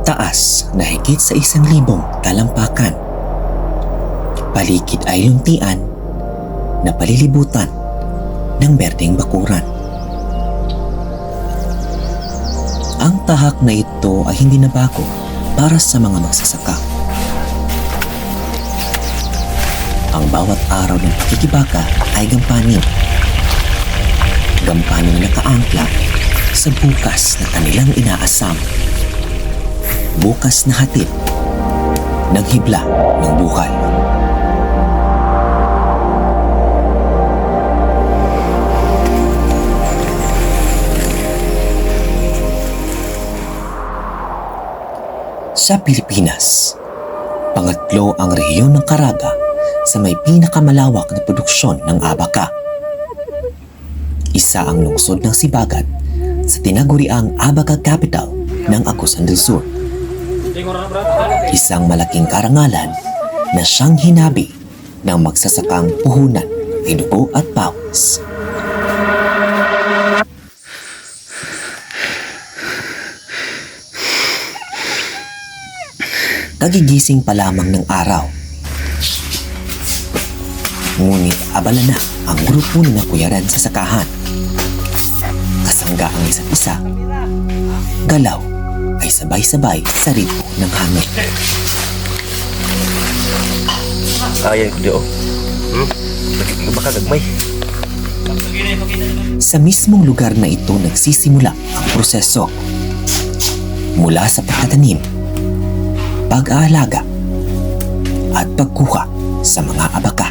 Taas na higit sa 1,000 talampakan. Paligid ay luntian na palilibutan ng berdeng bakuran. Ang tahak na ito ay hindi na bago para sa mga magsasaka. Ang bawat araw ng pakikibaka ay gampanin. Gampanin na nakaangkla sa bukas na kanilang inaasam. Bukas na hatid ng hibla ng buhay. Sa Pilipinas, pangatlo ang rehiyon ng Caraga sa may pinakamalawak na produksyon ng abaka. Isa ang lungsod ng Sibagat sa tinaguriang Abaka Capital ng Agusan del Sur. Isang malaking karangalan na siyang hinabi ng magsasakang puhunan ay dugo at pawis. Kagigising pa lamang ng araw. Ngunit abala na ang grupo ni Kuya Ren sa sakahan. Kasangga ang isa't isa. Galaw ay sabay-sabay sa ritmo ng hangin. Ayan ko di baka gagmay. Sa mismong lugar na ito nagsisimula ang proseso. Mula sa pagtatanim, pag-aalaga, at pagkuha sa mga abaka.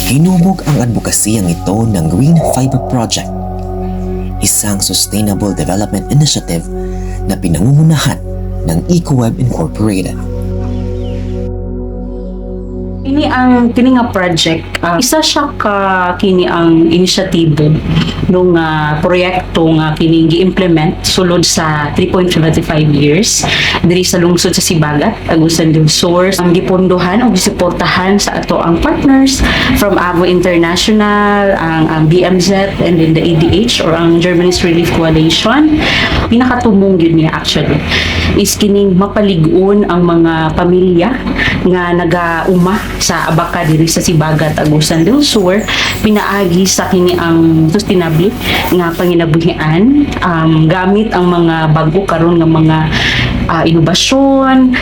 Hinubog ang advokasiyang ito ng Green Fiber Project, isang sustainable development initiative na pinangungunahan ng EcoWeb Incorporated. Kini ang kini nga project, isa siya ka kini ang inisyatibo nung proyekto nga kini gi-implement sulod sa 3.75 years diri sa lungsod sa Sibagat, Agusan del Sur. Ang gipondohan o gisuportahan sa ato ang partners from AVO International, ang BMZ, and then the ADH or ang Germany's Relief Coalition. Pinakatumong yun niya actually is kining mapalig-on ang mga pamilya nga nagauma sa abaka diri sa Sibagat, Agusan del Sur, pinaagi sa kini ang sustainable nga panginabuhian gamit ang mga bago karon nga mga inobasyon,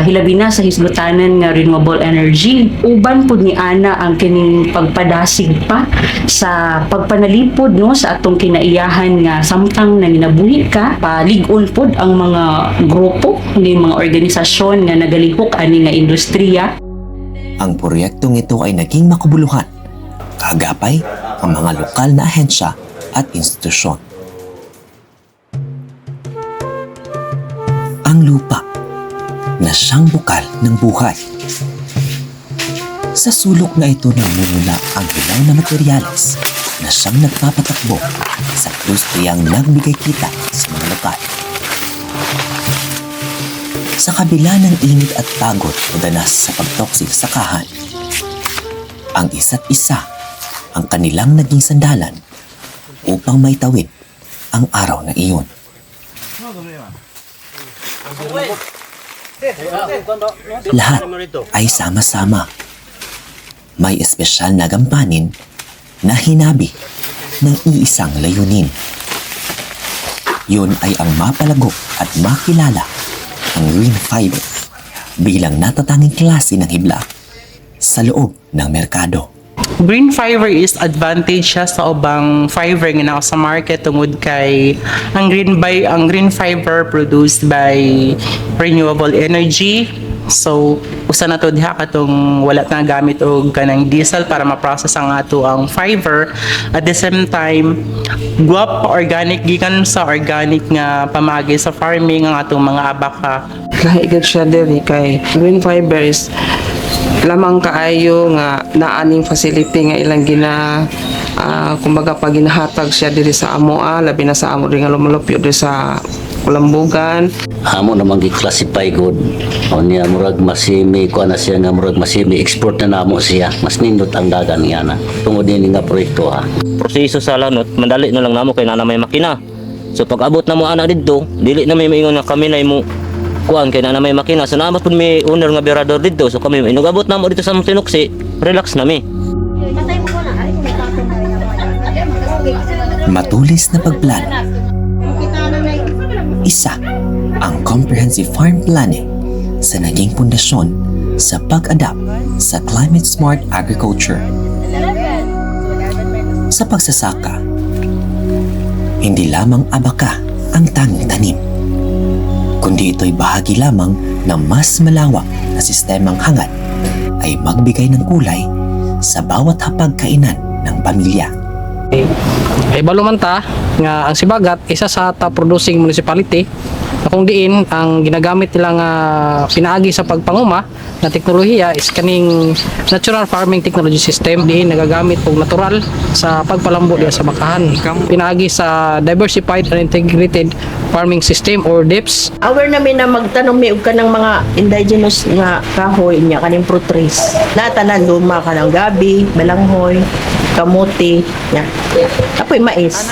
hilabi na sa hisgutanan nga renewable energy. Uban pud ni ana ang kining pagpadasig pa sa pagpanalipod no sa atong kinaiyahan nga samtang nanginabuhi ka, palig-on pud ang mga grupo, ni mga organisasyon nga nagalihok ani nga industriya. Ang proyektong ito ay naging makabuluhan, kaagapay ang mga lokal na ahensya at institusyon. Ang lupa na siyang bukal ng buhay. Sa sulok na ito namumula ang hilaw na materyales na siyang nagpapatakbo sa industriyang nagbigay kita sa mga lokal. Sa kabila ng init at pagod o danas sa pagtoksik sa sakahan, ang isa't isa ang kanilang naging sandalan upang maitawid ang araw na iyon. Lahat ay sama-sama. May espesyal na gampanin na hinabi ng iisang layunin. Yun ay ang mapalago at makilala ang green fiber bilang natatanging klase ng hibla sa loob ng merkado. Green fiber is advantage siya sa ubang fiber nga nasa market tungod kay ang green fiber produced by renewable energy. So usa na to diha katong wala na gamit og kanang diesel para ma-process ang ato ang fiber. At the same time, guwap organic gikan sa organic nga pamagi sa farming ang atong mga abaka. Kahigad siya diri kay green fiber is lamang kaayo nga naaning facility nga ilang kumbaga pag ginahatag siya diri sa amoa, labi na sa amo rin nga lumalupyo diri sa Kulambugan. Amo namang gi-classify good. O niya murag masimi ko na siya nga murag masimi export na namo siya. Mas nindot ang dagan niya na. Tungod din nga proyekto ha. Proseso sa lanot, madali na lang namo kay na may makina. So pag abot na mo ana didto, dili na may maingon nga kami na mo kuan kay na may makina. So naamot pud may owner nga berador didto. So kami inugabot na mo dito sa Tinuksi, relax na mi. Matulis na pagplano. Isa ang comprehensive farm planning sa naging pundasyon sa pag-adapt sa climate-smart agriculture. Sa pagsasaka, hindi lamang abaka ang tanging tanim, kundi ito'y bahagi lamang ng mas malawak na sistemang hangad ay magbigay ng kulay sa bawat hapagkainan ng pamilya. Ibalo man ta nga ang Sibagat isa sa top producing municipality na kung diin ang ginagamit nilang pinaagi sa pagpanguma na teknolohiya is kaning natural farming technology system diin nagagamit og natural sa pagpalambo diya sa bakahan. Pinaagi sa diversified and integrated farming system or DIPS. Aware namin na magtanong may og kanang mga indigenous nga kahoy niya kaning fruit trees. Natanan luma kanang gabi, balanghoy, kamote, ya. Apoy mais,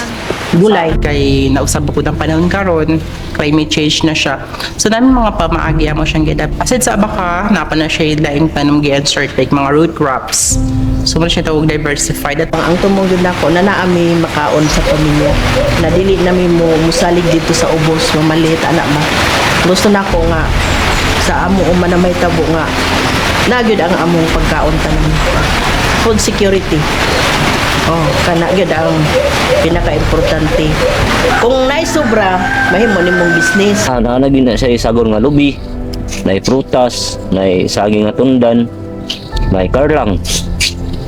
gulay. Kay nausab ko ng panahon karon, climate change na siya. So namin mga pamaagi mo siyang gidap. Aside sa abaka, napa na siya laing tanom gi-insert like mga root crops. So mo siya tawag diversified at Ang tumugod nako na naami makaon sa pamilya. Na dili nami mo musalig dito sa ubos, mamalit anak ma. Gusto nako nga sa amo na may tabo nga nagyud ang among pagkaon tanan. Food security. Oh, kana gyud ang pinaka-importante. Kung naisubra, mahimo nimong business. Naging na siya isagor nga lubi, na prutas, na saging nga tundan, na karlang.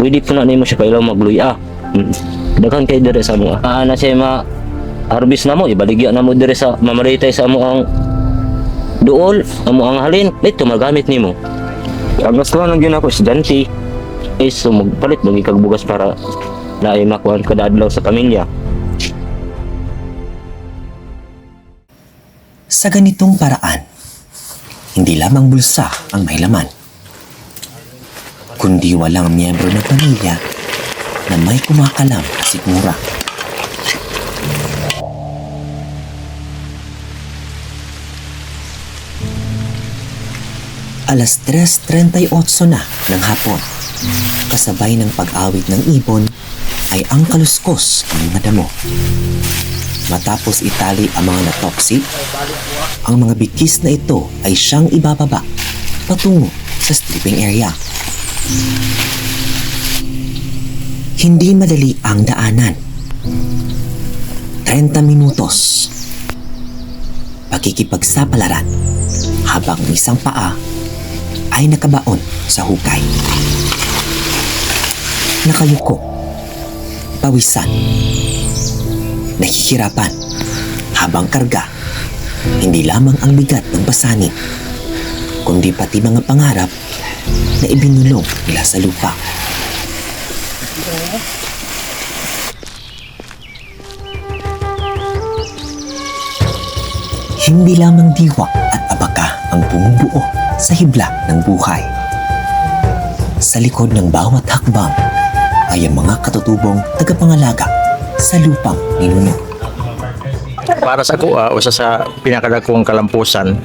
Pwede po na nimo siya kailang magluya. Daghan kay dire sa mo. Na siya ma-harvest na mo, ibaligya na mo dire sa mamaritay sa mo ang duol, amo ang halin, dito magamit nimo. Ang gusto lang gyud ako estudyante is magpalit ng ikagbugas para na ay makuha kada adlaw sa pamilya. Sa ganitong paraan, hindi lamang bulsa ang may laman, kundi walang miyembro ng pamilya na may kumakalam at sikmura. Alas 3:38 na ng hapon, kasabay ng pag-awit ng ibon ay ang kaluskos ng mga damo. Matapos itali ang mga natoksi, ang mga bikis na ito ay siyang ibababa patungo sa stripping area. Hindi madali ang daanan. 30 minutos. Pakikipagsapalaran habang isang paa ay nakabaon sa hukay. Nakayuko, pawisan, nahihirapan habang karga hindi lamang ang bigat ng pasanin, kundi pati mga pangarap na ibinulong nila sa lupa. Hindi lamang diwa at abaka ang bumubuo sa hibla ng buhay. Sa likod ng bawat hakbang ay ang mga katutubong tagapangalaga sa lupang ninuno. Para sa ako, usa sa pinakadakong kalampusan,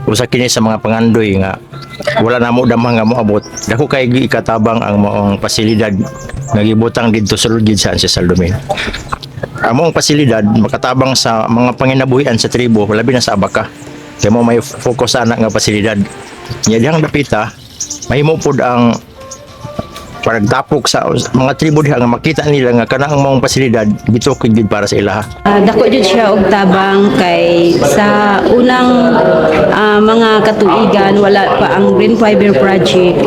usa kini sa mga pangandoy nga wala na mo damang nga moabot. Dako kay ikatabang ang maong pasilidad nga gibutang didto sa lugid sa Ancestral Domain. Among pasilidad makatabang sa mga panginabuhian sa tribo, labi na sa abaka. Kaya mo may focus ana nga pasilidad. Nya dihang dapita, mahimo pud ang para nagtapok sa mga tribo diha nga makita nila nga kanang mong pasilidad gitukod gid para sa ilaha. Dako jud siya og tabang kay sa unang mga katuigan wala pa ang Green Fiber Project.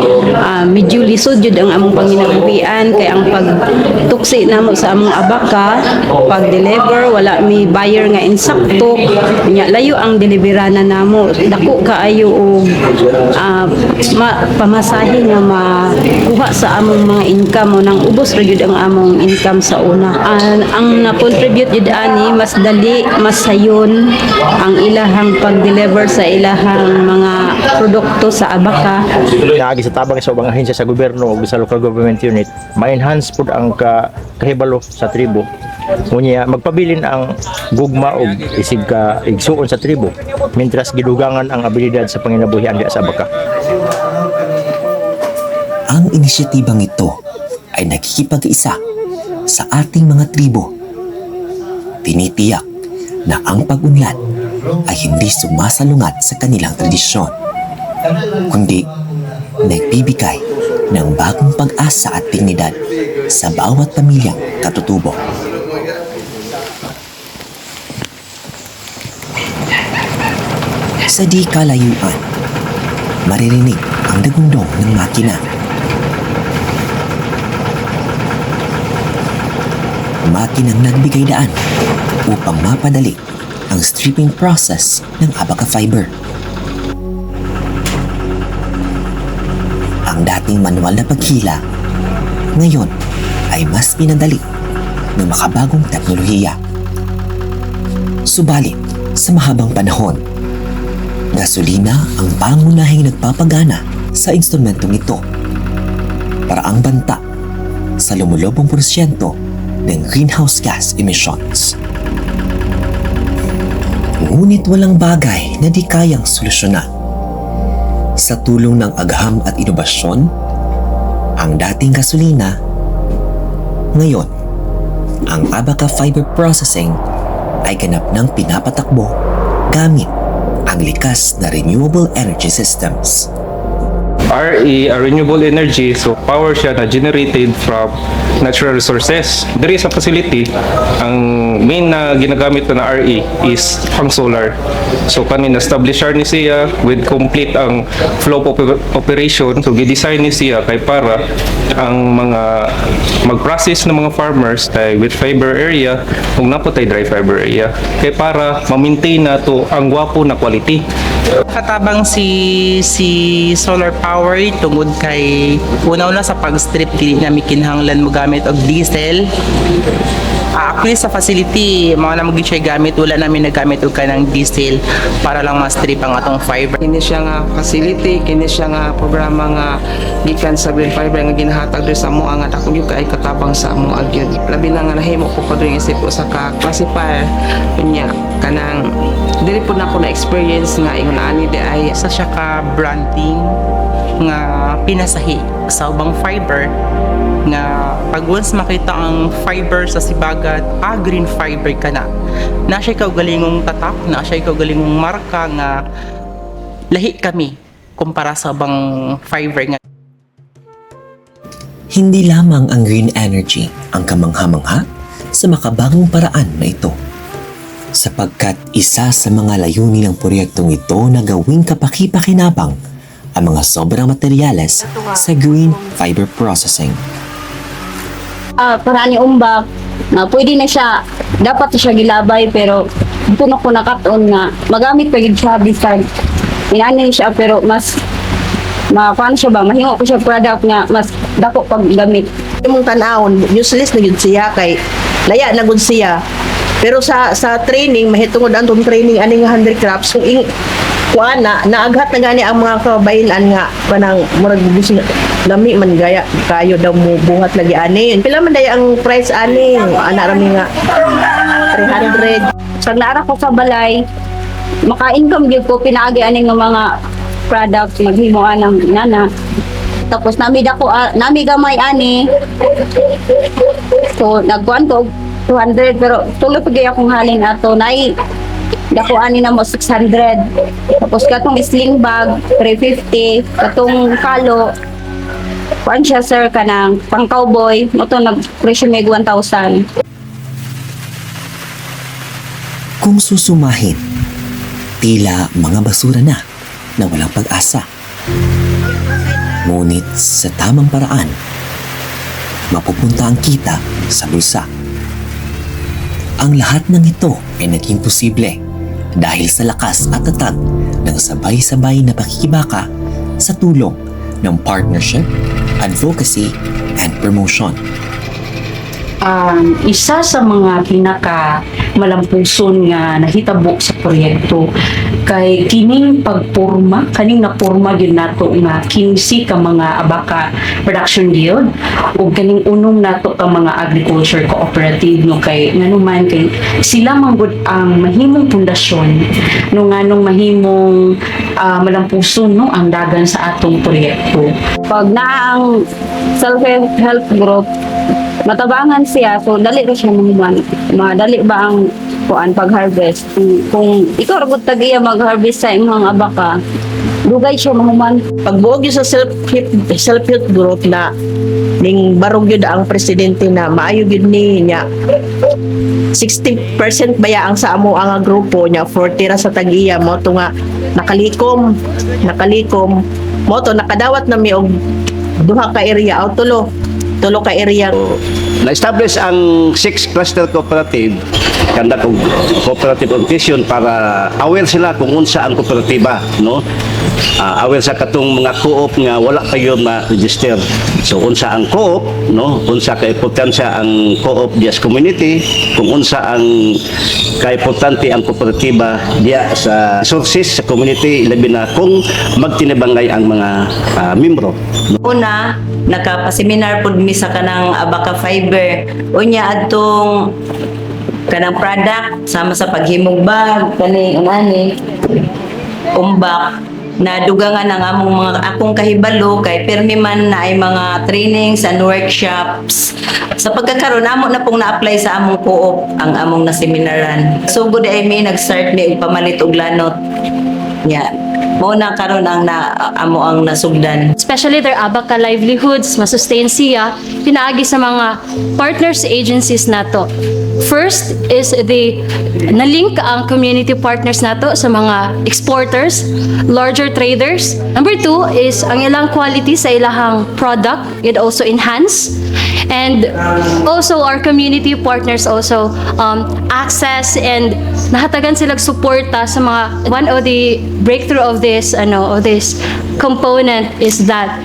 Medyo lisod jud ang among panginabuhian kay ang pagtuksi namo sa among abaka, pag-deliver wala mi buyer nga insakto, nya layo ang deliverana namo. Dako kaayo og pamasahe nga makuha sa among mga income mo nang ubos ra jud ang among income sa una. Ang na-contribute jud ani mas dali, mas sayon ang ilahang pag-deliver sa ilahang mga produkto sa abaka. Naagi sa tabang sa ubang ahensya sa gobyerno ug sa local government unit, ma-enhance pud ang kahibalo sa tribo. Unya magpabilin ang gugma og isig ka igsuon sa tribo mintras gidugangan ang abilidad sa panginabuhian diha sa abaka. Ang inisyatibang ito ay nakikipag-isa sa ating mga tribo. Tinitiyak na ang pag-unlad ay hindi sumasalungat sa kanilang tradisyon, kundi nagbibigay ng bagong pag-asa at dignidad sa bawat pamilyang katutubo. Sa di kalayuan, maririnig ang dagundong ng makina. Makinang nagbigay daan upang mapadali ang stripping process ng abaka fiber. Ang dating manual na paghila, ngayon ay mas pinadali ng makabagong teknolohiya. Subalit, sa mahabang panahon, gasolina ang pangunahing nagpapagana sa instrumentong ito para ang banta sa lumulubong porsyento ng greenhouse gas emissions. Ngunit walang bagay na di kayang solusyonan. Sa tulong ng agham at inobasyon, ang dating gasolina, ngayon, ang abaka fiber processing ay ganap ng pinapatakbo gamit ang likas na renewable energy systems. RE, renewable energy, so power siya na generated from natural resources. There is a facility, ang main na ginagamit na RE is ang solar. So kanin establish ni siya with complete ang flow of operation. So gidesign ni siya kay para ang mga mag-process ng mga farmers kay with fiber area kung naputay dry fiber area kay para ma-maintain na to ang gwapo na quality. Katabang si solar power tungod kay una-una sa pag-strip dili namin kinahanglan mo gamit og diesel. Actually sa facility mga na maging siya gamit, wala namin nagamit og kanang diesel para lang ma-strip ang atong fiber. Kini siya nga facility, kini siya nga programa nga gikan sa Green Fiber nga ginahatag diri sa amo nga dako gyud kay katabang sa amo agyod. Labi na nga nahimo ko padung isip ko sa classifier unya kanang dili pud nako na experience nga ingon ani di ay Sa siya ka branding nga pinasahi sa ubang fiber nga pag once makita ang fiber sa sibagat, green fiber ka na siya kaugalingong tatak, na siya kaugalingong marka nga lahi kami kumpara sa ubang fiber nga. Hindi lamang ang green energy ang kamangha-mangha sa makabagong paraan na ito, sapagkat isa sa mga layunin ng proyektong ito na gawing kapaki-pakinabang ang mga sobrang materyales sa green fiber processing. Para ni umbak na pwede na siya, dapat siya gilabay pero puno ko nakaton nga magamit pa gid siya bisan inani siya pero mas makuan siya ba mahingo ko siya product nga mas dako pag gamit. Imong tan-awon useless na gyud siya kay laya na gud siya. Pero sa training mahitungod antong training ani nga handicrafts kung kuan na naaghat na gani ang mga kabayilan nga kanang murag gusto lami man gaya kayo daw mo buhat lagi ani. Pila man day ang price ani ana rami nga 300. Pag naara ko sa balay, maka-income gyud ko pinaagi ani nga mga products maghimoan ng nana. Tapos nami dako nami gamay ani. So nagkuan ko 200 pero tuloy pag akong halin ato nay dako ani na mo 600. Tapos katong sling bag 350, katong kalo kuan siya sir kanang pang cowboy mo to nag-presyo may 1,000. Kung susumahin, tila mga basura na walang pag-asa. Ngunit sa tamang paraan, mapupunta ang kita sa bulsa. Ang lahat ng ito ay naging posible dahil sa lakas at tatag ng sabay-sabay na pakikibaka sa tulong ng partnership, advocacy, and promotion. Isa sa mga pinaka malampuson nga nahitabo sa proyekto kay kining pagporma, kaning naporma gyud nato nga 15 ka mga abaka production guild ug kaning unong nato ka mga agriculture cooperative no kay nganuman kay sila man gud ang mahimong pundasyon no nganong mahimong malampuson no ang dagan sa atong proyekto. Pag naang self-help group matabangan siya so dali ra siya mahuman. Madali ba ang kuan pag-harvest? Kung ikaw ra gud tag-iya mag-harvest sa imong abaka, dugay siya mahuman. Pagbuog yun sa self-help group na ning barog yun ang presidente na maayo yun niya 60% baya ang sa amo ang grupo niya 40 ra sa tag-iya mo to nga nakalikom mo to nakadawat na mi og duha ka area o tulo ka area. Na-establish ang 6 cluster cooperative kanda og cooperative organization para aware sila kung unsa ang kooperatiba, no? Aware sa katong mga co-op nga wala kayo ma-register. So unsa ang co-op, no? Unsa ka importansya ang co-op diya sa community, kung unsa ang kaimportante ang kooperatiba diya sa resources sa community, labi na kung magtinibangay ang mga membro. Una, nakapaseminar pud mi sa kanang abaka fiber. Unya adtong kanang product sama sa paghimog bag kani unani umbak na dugangan ang among mga akong kahibalo kay permi man na ay mga trainings and workshops sa pagkakaroon amo na pong na-apply sa among co-op ang among na seminaran. So good ay may nag-start mi og pamalit og lanot. Yeah. Mo na karon ang amo ang nasugdan. Especially their abaka livelihoods, masustain siya, pinaagi sa mga partners agencies nato. First is nalink ang community partners nato sa mga exporters, larger traders. Number 2 is ang ilang quality sa ilahang product, it also enhance. And also our community partners also access and nahatagan silang suporta sa mga one of the breakthrough of this component is that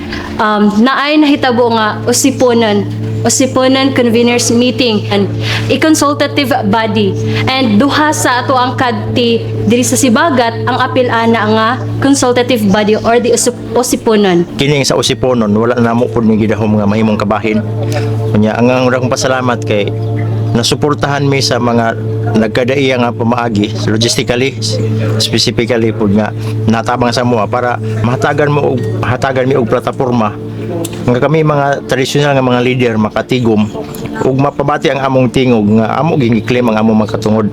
naay nahitabo nga usiponan conveners meeting and a consultative body and duha sa ato ang kadti diri sa Sibagat ang apil ana nga consultative body or the usiponan. Kini sa usiponon wala na mo pud ni gidahom nga mahimong kabahin. Unya ang akong pasalamat kay nasuportahan mi sa mga nagkadaiya nga pamaagi logistically specifically pud nga natabang sa moa para mahatagan mi og plataporma nga kami mga tradisyonal nga mga leader makatigom ug mapabati ang among tingog nga amo gini-claim ang among makatungod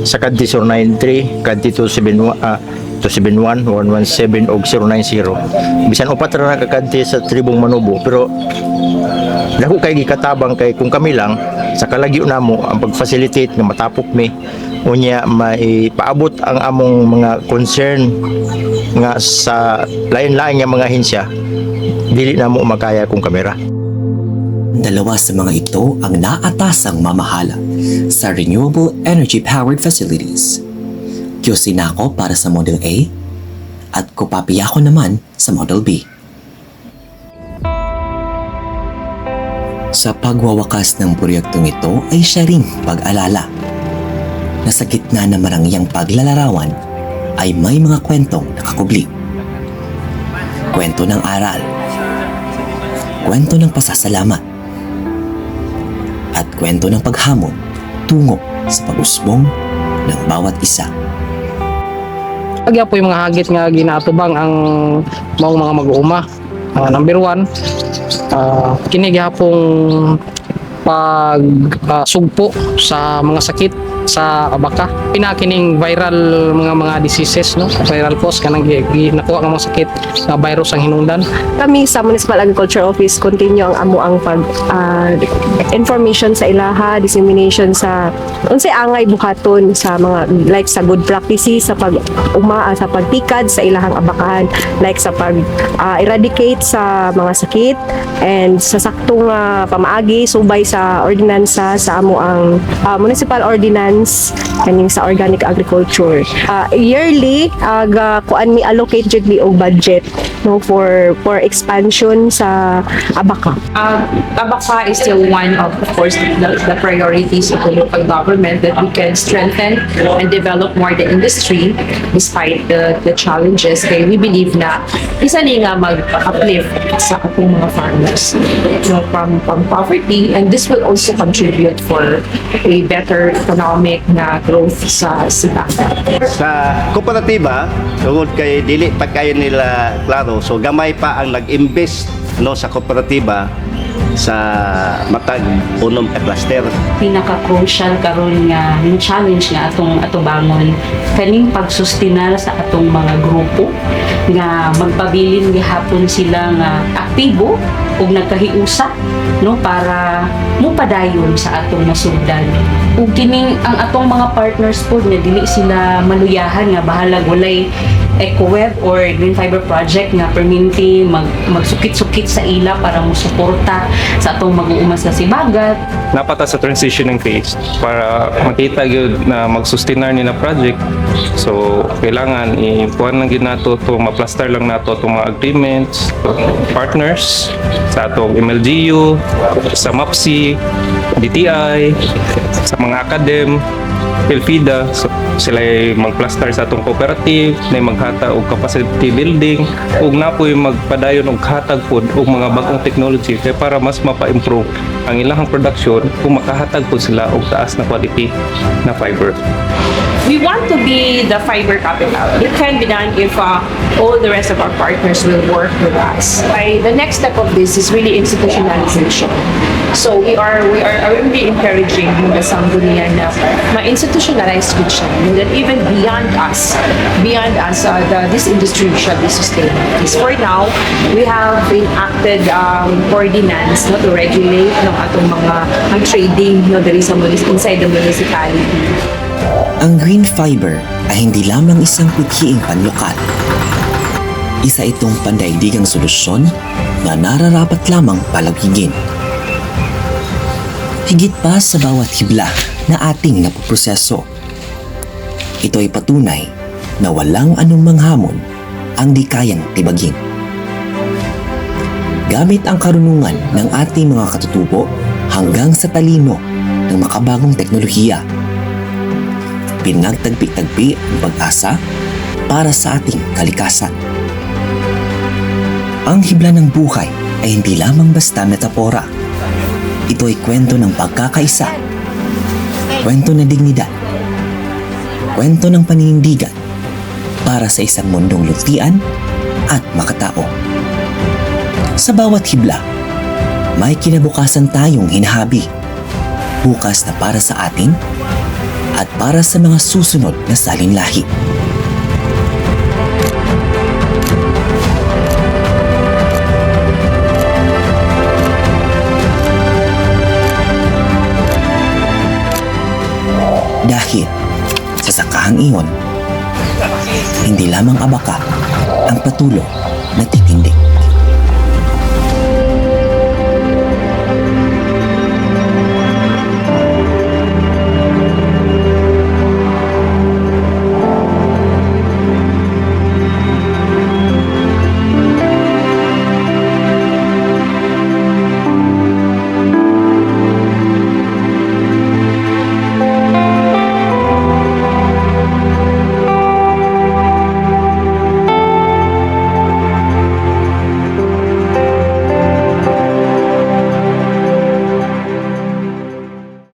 sa kadti 093 kadti 271 117 og 090 bisan upat ra nakakadti sa tribong Manubo pero dako kay gikatabang kay kung kami lang sa kalagyo namo ang pag-facilitate nga matapok mi unya maipaabot ang among mga concern nga sa lain-lain nga mga hensya dili namo makaya kung kamera. Dalawa sa mga ito ang naatasang mamahala sa renewable energy-powered facilities. Kiyosin ako para sa Model A at Kupapiya ko naman sa Model B. Sa pagwawakas ng proyektong ito ay siya ring pag-alala na sa gitna ng marangyang paglalarawan ay may mga kwentong nakakubli. Kwento ng aral, kwento ng pasasalamat, at kwento ng paghamon tungo sa pag-usbong ng bawat isa. Agya po yung mga hagit nga ginatubang ang mga mag-uuma. Number 1, kini gyapong pag sugpo sa mga sakit sa abaka. Pinakining viral mga diseases, no? Viral post kanang nakuha nga mga sakit na virus ang hinungdan. Kami sa Municipal Agriculture Office continue ang amo ang pag information sa ilaha, dissemination sa unsay angay buhaton sa mga like sa good practices sa sa pagtikad sa ilahang abakahan, like sa pag eradicate sa mga sakit and sa saktong pamaagi subay sa ordinansa sa amo ang municipal ordinance kaning sa organic agriculture. Yearly kuan mi allocate jud mi og budget no for expansion sa abaka. Abaka is still one of course, the priorities of the local government that we can strengthen and develop more the industry despite the challenges. Kaya we believe na isa ni nga mag-uplift sa atong mga farmers from poverty, and this will also contribute for a better economic na growth sa sibagan. Sa kooperatiba, tungod kay dili pa kayo nila klaro, so gamay pa ang nag-invest no sa kooperatiba sa matag unom ka cluster. Pinaka-crucial karon nga yung challenge nga atong bangon kaning pagsustina sa atong mga grupo nga magpabilin gihapon sila nga aktibo ug nagkahiusa no para mupadayon sa atong nasugdan. Ug kining ang atong mga partners po nga dili sila maluyahan nga bahalag walay EcoWeb or Green Fiber Project nga perminti magsukit-sukit sa ila para musuporta sa atong mag-uumas na sibagat. Napata sa transitioning phase para makita gyud na magsustinar ni na project. So kailangan ipuan lang gyud nato to maplaster lang nato itong mga agreements, partners sa atong MLGU, sa MAPSI, DTI, sa mga academ, Philfida, so, sila ay magplaster sa atong cooperative, na maghata og capacity building, ug napoy magpadayon og hatag pod og mga bagong technology kay para mas mapa-improve ang ilang production kung makahatag pod sila og taas na quality na fiber. We want to be the fiber capital. It can be done if all the rest of our partners will work with us. The next step of this is really institutionalization. So we are really encouraging the Sanggunian na ma-institutionalize siya, and that even beyond us, this industry shall be sustained. Because for now, we have enacted ordinance to regulate ng atong mga trading there is inside the municipality. Ang green fiber ay hindi lamang isang pithiing panlokal. Isa itong pandaigdigang solusyon na nararapat lamang palagigin. Higit pa sa bawat hibla na ating napoproseso. Ito ay patunay na walang anumang hamon ang di kayang tibagin. Gamit ang karunungan ng ating mga katutubo hanggang sa talino ng makabagong teknolohiya, pinagtagpi-tagpi ang pag-asa para sa ating kalikasan. Ang hibla ng buhay ay hindi lamang basta metapora. Ito ay kwento ng pagkakaisa, kwento ng dignidad, kwento ng paninindigan para sa isang mundong lutian at makatao. Sa bawat hibla, may kinabukasan tayong hinahabi. Bukas na para sa atin at para sa mga susunod na salinlahi. Dahil sa sakahang iyon, hindi lamang abaka ang patulo na titindig.